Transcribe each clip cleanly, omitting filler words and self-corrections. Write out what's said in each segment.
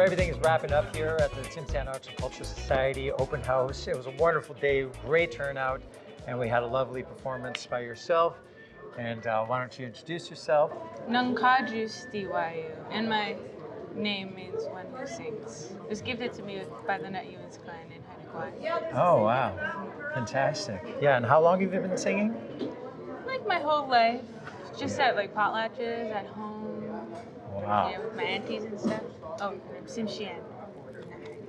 everything is wrapping up here at the Tsm'syen Arts and Culture Society open house. It was a wonderful day, great turnout, and we had a lovely performance by yourself. And why don't you introduce yourself? Naan Kajuus, and my name means one who sings. It was gifted to me by the Net Ewan's clan in Hawaii. Oh, wow. Fantastic. Yeah, and how long have you been singing? Like my whole life. Just at like potlatches, at home. Wow. Yeah, with my aunties and stuff. Oh, Tsm'syen.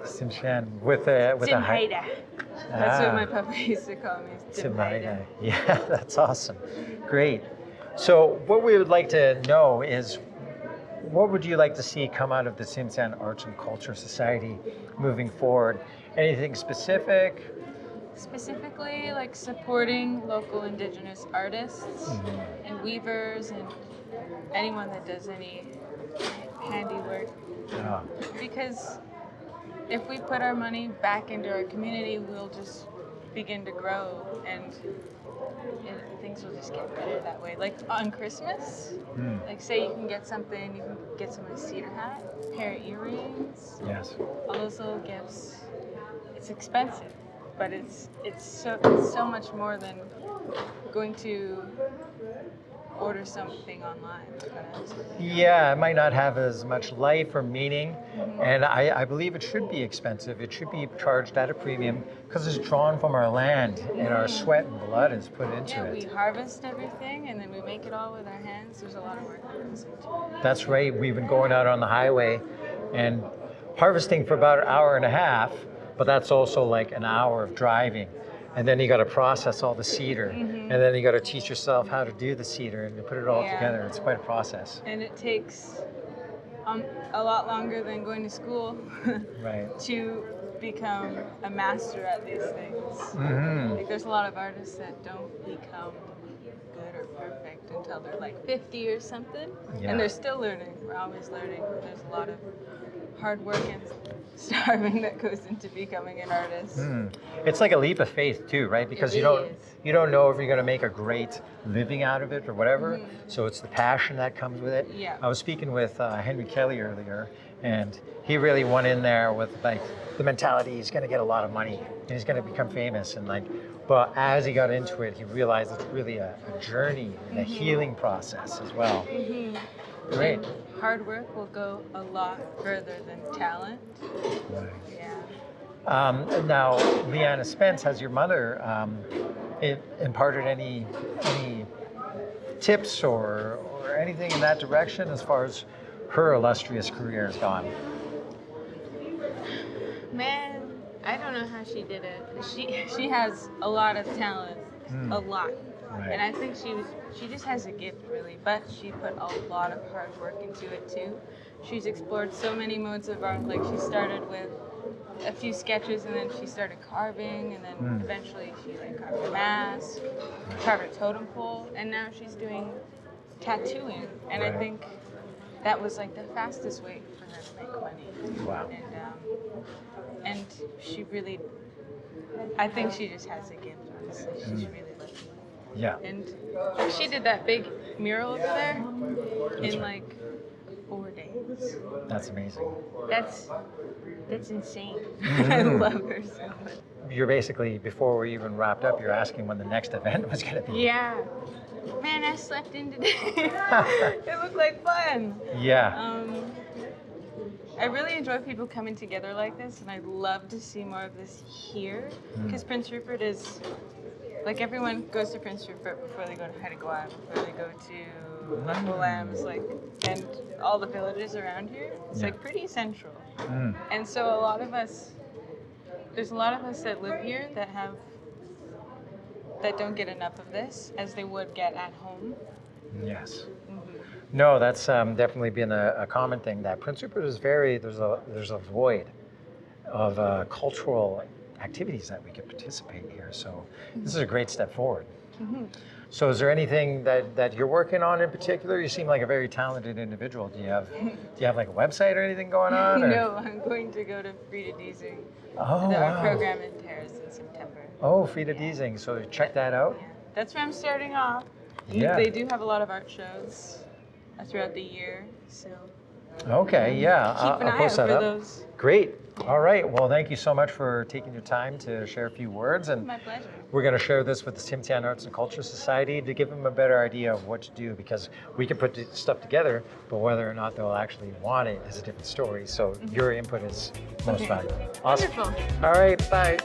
Tsm'syen with a high. That's what my papa used to call me. Tsm'syen. Yeah, that's awesome. Great. So what we would like to know is, what would you like to see come out of the Tsm'syen Arts and Culture Society moving forward? Anything specific? Specifically, like supporting local indigenous artists and weavers and anyone that does any handiwork. Yeah. Because if we put our money back into our community, we'll just begin to grow and things will just get better that way. Like on Christmas, like say you can get something, you can get someone a cedar hat, a pair of earrings, Yes. all those little gifts. It's expensive, but it's so much more than going to order something online. Yeah, it might not have as much life or meaning, and I believe it should be expensive. It should be charged at a premium because it's drawn from our land and our sweat and blood is put into Yeah, it. we harvest everything and then we make it all with our hands. There's a lot of work that goes into it. That's right. We've been going out on the highway and harvesting for about an hour and a half, but that's also like an hour of driving. And then you got to process all the cedar, and then you got to teach yourself how to do the cedar and to put it all together. It's quite a process. And it takes a lot longer than going to school Right. to become a master at these things. Like there's a lot of artists that don't become good or perfect until they're like 50 or something, and they're still learning. We're always learning. There's a lot of hard work and starving that goes into becoming an artist. It's like a leap of faith too, right? Because you don't know if you're going to make a great living out of it or whatever. So it's the passion that comes with it. Yeah. I was speaking with Henry Kelly earlier, and he really went in there with like the mentality he's going to get a lot of money and he's going to become famous, and like, but as he got into it, he realized it's really a journey and a healing process as well. Great. And hard work will go a lot further than talent. Yeah. Now, Leanna Spence, has your mother imparted any tips or anything in that direction as far as her illustrious career has gone? Man, I don't know how she did it. She has a lot of talent, a lot. Right. And I think she just has a gift really, but she put a lot of hard work into it too. She's explored so many modes of art. Like she started with a few sketches and then she started carving, and then eventually she like carved a mask, carved a totem pole, and now she's doing tattooing. And I think that was like the fastest way for her to make money. Wow. And she really, I think she just has a gift, honestly. She's really lucky. Yeah. And she did that big mural over there in like 4 days. That's amazing. That's insane. I love her so much. You're basically, before we even wrapped up, you're asking when the next event was going to be. Yeah. Man, I slept in today. It looked like fun. Yeah. I really enjoy people coming together like this, and I'd love to see more of this here. Because Prince Rupert is, like everyone goes to Prince Rupert before they go to Haida, before they go to Buffalo Lambs, like, and all the villages around here. It's like pretty central. And so there's a lot of us that live here that don't get enough of this as they would get at home. Yes. No, that's definitely been a common thing. That Prince Rupert is there's a void of cultural activities that we could participate here. So this is a great step forward. So is there anything that you're working on in particular? You seem like a very talented individual. Do you have like a website or anything going on? Or? No, I'm going to go to Frida Deasing. Oh, Our wow. program in Terrace in September. Oh, Frida Deasing. So check that out. Yeah. That's where I'm starting off. Yeah. They do have a lot of art shows throughout the year, so Okay, yeah, Keep an I'll eye out post for that up. those. Great. All right. Well, thank you so much for taking your time to share a few words. And My pleasure. we're going to share this with the Tsm'syen Arts and Culture Society to give them a better idea of what to do, because we can put stuff together, but whether or not they'll actually want it is a different story. So your input is most valuable. Awesome. Wonderful. All right. Bye.